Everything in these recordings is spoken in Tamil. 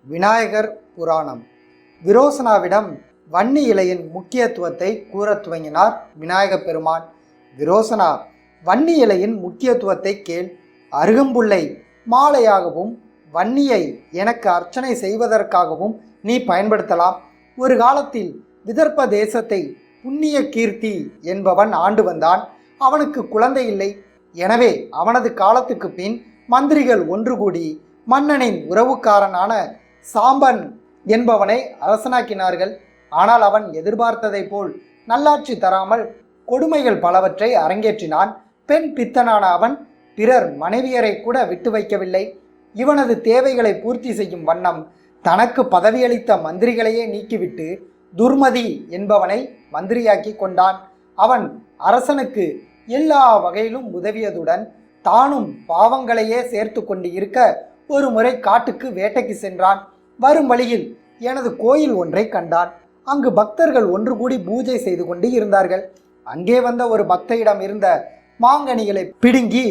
விநாயகர் புராணம். விரோசனாவிடம் வன்னி இலையின் முக்கியத்துவத்தை கூறத் துவங்கினார் விநாயகப் பெருமான். விரோசனா, வன்னி இலையின் முக்கியத்துவத்தை கேள். அருகம்புல்லை மாலையாகவும் வன்னியை எனக்கு அர்ச்சனை செய்வதற்காகவும் நீ பயன்படுத்தலாம். ஒரு காலத்தில் விதர்ப்ப தேசத்தை புண்ணிய கீர்த்தி என்பவன் ஆண்டு வந்தான். அவனுக்கு குழந்தை இல்லை. எனவே அவனது காலத்துக்கு பின் மந்திரிகள் ஒன்று கூடி மன்னனின் உறவுக்காரனான சாம்பன் என்பவனை அரசனாக்கினார்கள். ஆனால் அவன் எதிர்பார்த்ததை போல் நல்லாட்சி தராமல் கொடுமைகள் பலவற்றை அரங்கேற்றினான். பெண் பித்தனான அவன் பிறர் மனைவியரை கூட விட்டு வைக்கவில்லை. இவனது தேவைகளை பூர்த்தி செய்யும் வண்ணம் தனக்கு பதவியளித்த மந்திரிகளையே நீக்கிவிட்டு துர்மதி என்பவனை மந்திரியாக்கி கொண்டான். அவன் அரசனுக்கு எல்லா வகையிலும் உதவியதுடன் தானும் பாவங்களையே சேர்த்து கொண்டு இருக்க ஒரு முறை காட்டுக்கு வேட்டைக்கு சென்றான். வரும் வழியில் எனது கோயில் ஒன்றை கண்டான். அங்கு பக்தர்கள் ஒன்று கூடி பூஜை செய்து கொண்டு இருந்தார்கள். அங்கே வந்த ஒரு பக்தையிடம் இருந்த மாங்கனிகளை பிடுங்கி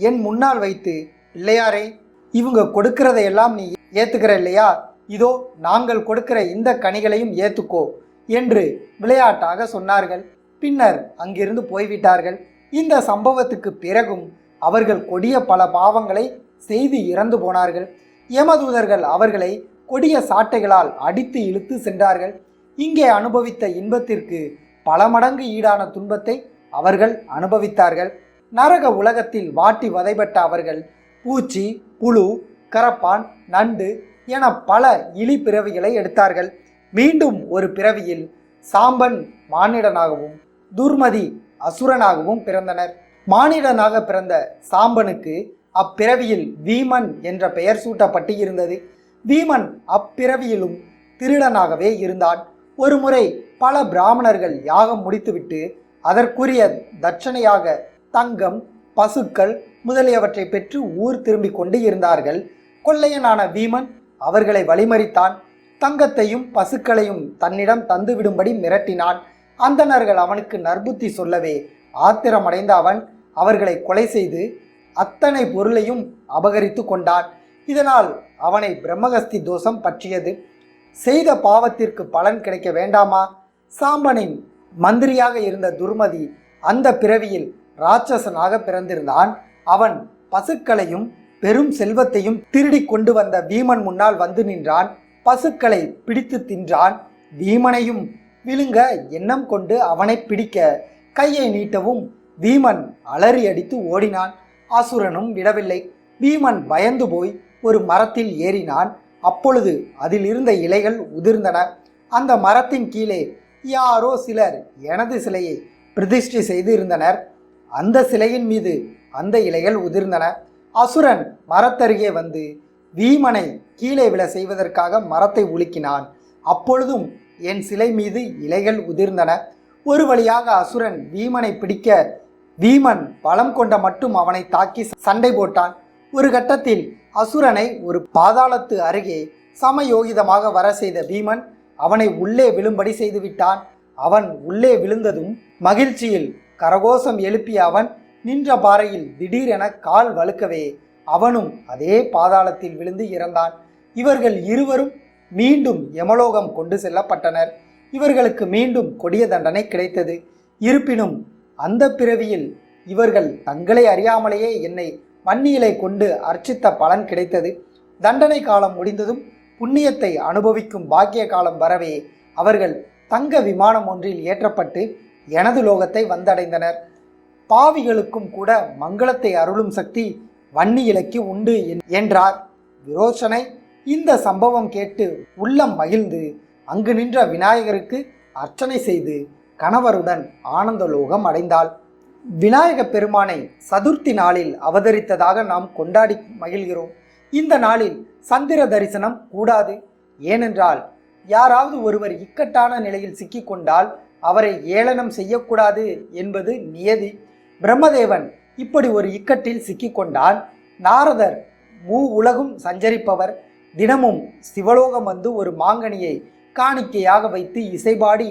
என் முன்னால் வைத்து, பிள்ளையாரே, இவங்க கொடுக்கிறதையெல்லாம் நீ ஏத்துக்கிற இல்லையா? இதோ நாங்கள் கொடுக்கிற இந்த கனிகளையும் ஏத்துக்கோ என்று விளையாட்டாக சொன்னார்கள். பின்னர் அங்கிருந்து போய்விட்டார்கள். இந்த சம்பவத்துக்கு பிறகும் அவர்கள் கொடிய பல பாவங்களை செய்து இறந்து போனார்கள். யமதூதர்கள் அவர்களை கொடிய சாட்டைகளால் அடித்து இழுத்து சென்றார்கள். இங்கே அனுபவித்த இன்பத்திற்கு பல மடங்கு ஈடான துன்பத்தை அவர்கள் அனுபவித்தார்கள். நரக உலகத்தில் வாட்டி வதைப்பட்ட அவர்கள் பூச்சி, புழு, கரப்பான், நண்டு என பல இழி பிறவிகளை எடுத்தார்கள். மீண்டும் ஒரு பிறவியில் சாம்பன் மானிடனாகவும் துர்மதி அசுரனாகவும் பிறந்தனர். மானிடனாக பிறந்த சாம்பனுக்கு அப்பிறவியில் வீமன் என்ற பெயர் சூட்டப்பட்டு இருந்தது. வீமன் அப்பிறவியிலும் திருடனாகவே இருந்தான். ஒரு முறை பல பிராமணர்கள் யாகம் முடித்துவிட்டு அதற்குரிய தட்சணையாக தங்கம், பசுக்கள் முதலியவற்றை பெற்று ஊர் திரும்பிக் கொண்டு இருந்தார்கள். கொள்ளையனான வீமன் அவர்களை வழிமறித்தான். தங்கத்தையும் பசுக்களையும் தன்னிடம் தந்துவிடும்படி மிரட்டினான். அந்தணர்கள் அவனுக்கு நற்புத்தி சொல்லவே ஆத்திரமடைந்த அவன் அவர்களை கொலை செய்து அத்தனை பொருளையும் அபகரித்து கொண்டான். இதனால் அவனை பிரம்மகஸ்தி தோஷம் பற்றியது. செய்த பாவத்திற்கு பலன் கிடைக்க வேண்டாமா? சாம்பனின் மந்திரியாக இருந்த துர்மதி அந்த பிறவியில் ராட்சசனாக பிறந்திருந்தான். அவன் பசுக்களையும் பெரும் செல்வத்தையும் திருடி கொண்டு வந்த வீமன் முன்னால் வந்து நின்றான். பசுக்களை பிடித்து தின்றான். வீமனையும் விழுங்க எண்ணம் கொண்டு அவனை பிடிக்க கையை நீட்டவும் வீமன் அலறி அடித்து ஓடினான். அசுரனும் விடவில்லை. வீமன் பயந்து போய் ஒரு மரத்தில் ஏறினான். அப்பொழுது அதில் இருந்த இலைகள் உதிர்ந்தன. அந்த மரத்தின் கீழே யாரோ சிலர் எனது சிலையை பிரதிஷ்டை செய்து இருந்தனர். அந்த சிலையின் மீது அந்த இலைகள் உதிர்ந்தன. அசுரன் மரத்தருகே வந்து வீமனை கீழே விழ செய்வதற்காக மரத்தை உலுக்கினான். அப்பொழுதும் என் சிலை மீது இலைகள் உதிர்ந்தன. ஒரு வழியாக அசுரன் வீமனை பிடிக்க வீமன் பலம் கொண்ட மட்டும் அவனை தாக்கி சண்டை போட்டான். ஒரு கட்டத்தில் அசுரனை ஒரு பாதாளத்து அருகே சமயோகிதமாக வர செய்த வீமன் அவனை உள்ளே விழும்படி செய்து விட்டான். அவன் உள்ளே விழுந்ததும் மகிழ்ச்சியில் கரகோஷம் எழுப்பிய அவன் நின்ற பாறையில் திடீரென கால் வழுக்கவே அவனும் அதே பாதாளத்தில் விழுந்து இறந்தான். இவர்கள் இருவரும் மீண்டும் யமலோகம் கொண்டு செல்லப்பட்டனர். இவர்களுக்கு மீண்டும் கொடிய தண்டனை கிடைத்தது. இருப்பினும் அந்த பிறவியில் இவர்கள் தங்களை அறியாமலேயே என்னை வன்னியிலை கொண்டு அர்ச்சித்த பலன் கிடைத்தது. தண்டனை காலம் முடிந்ததும் புண்ணியத்தை அனுபவிக்கும் பாக்கிய காலம் வரவே அவர்கள் தங்க விமானம் ஒன்றில் ஏற்றப்பட்டு எனது லோகத்தை வந்தடைந்தனர். பாவிகளுக்கும் கூட மங்களத்தை அருளும் சக்தி வன்னி இலைக்கு உண்டு என்றார் விரோசனை. இந்த சம்பவம் கேட்டு உள்ளம் மகிழ்ந்து அங்கு நின்ற விநாயகருக்கு அர்ச்சனை செய்து கணவருடன் ஆனந்த லோகம் அடைந்தாள். விநாயக பெருமானை சதுர்த்தி நாளில் அவதரித்ததாக நாம் கொண்டாடி மகிழ்கிறோம். இந்த நாளில் சந்திர தரிசனம் கூடாது. ஏனென்றால் யாராவது ஒருவர் இக்கட்டான நிலையில் சிக்கிக்கொண்டால் அவரை ஏளனம் செய்யக்கூடாது என்பது நியதி. பிரம்மதேவன் இப்படி ஒரு இக்கட்டில் சிக்கிக்கொண்டான். நாரதர் உலகும் சஞ்சரிப்பவர். தினமும் சிவலோகம் வந்து ஒரு மாங்கனியை காணிக்கையாக வைத்து இசைபாடி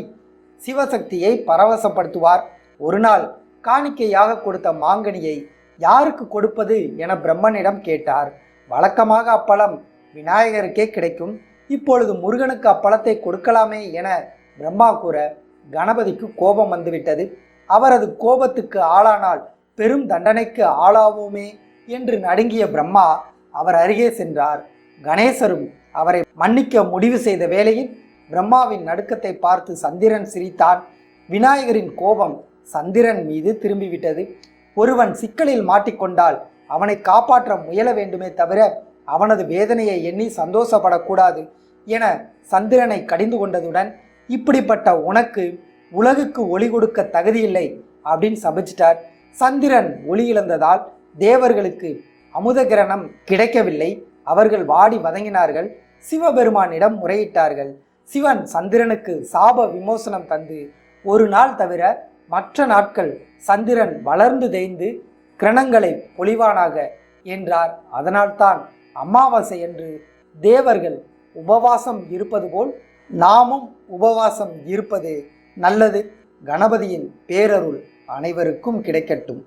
சிவசக்தியை பரவசப்படுத்துவார். ஒரு நாள் காணிக்கையாக கொடுத்த மாங்கனியை யாருக்கு கொடுப்பது என பிரம்மனிடம் கேட்டார். வழக்கமாக அப்பழம் விநாயகருக்கே கிடைக்கும். இப்பொழுது முருகனுக்கு அப்பழத்தை கொடுக்கலாமே என பிரம்மா கூற கணபதிக்கு கோபம் வந்துவிட்டது. அவரது கோபத்துக்கு ஆளானால் பெரும் தண்டனைக்கு ஆளாவோமே என்று நடுங்கிய பிரம்மா அவர் அருகே சென்றார். கணேசரும் அவரை மன்னிக்க முடிவு செய்த வேளையில் பிரம்மாவின் நடுக்கத்தை பார்த்து சந்திரன் சிரித்தான். விநாயகரின் கோபம் சந்திரன் மீது திரும்பிவிட்டது. ஒருவன் சிக்கலில் மாட்டிக்கொண்டால் அவனை காப்பாற்ற முயல வேண்டுமே தவிர அவனது வேதனையை எண்ணி சந்தோஷப்படக்கூடாது என சந்திரனை கடிந்து கொண்டதுடன், இப்படிப்பட்ட உனக்கு உலகுக்கு ஒளி கொடுக்க தகுதியில்லை அப்படின்னு சபிச்சிட்டார். சந்திரன் ஒளி இழந்ததால் தேவர்களுக்கு அமுத கிரணம் கிடைக்கவில்லை. அவர்கள் வாடி வதங்கினார்கள். சிவபெருமானிடம் முறையிட்டார்கள். சிவன் சந்திரனுக்கு சாப விமோசனம் தந்து ஒரு நாள் தவிர மற்ற நாட்கள் சந்திரன் வளர்ந்து தேய்ந்து கிரணங்களை பொழிவானாக என்றார். அதனால்தான் அமாவாசை என்று தேவர்கள் உபவாசம் இருப்பது போல் நாமும் உபவாசம் இருப்பது நல்லது. கணபதியின் பேரருள் அனைவருக்கும் கிடைக்கட்டும்.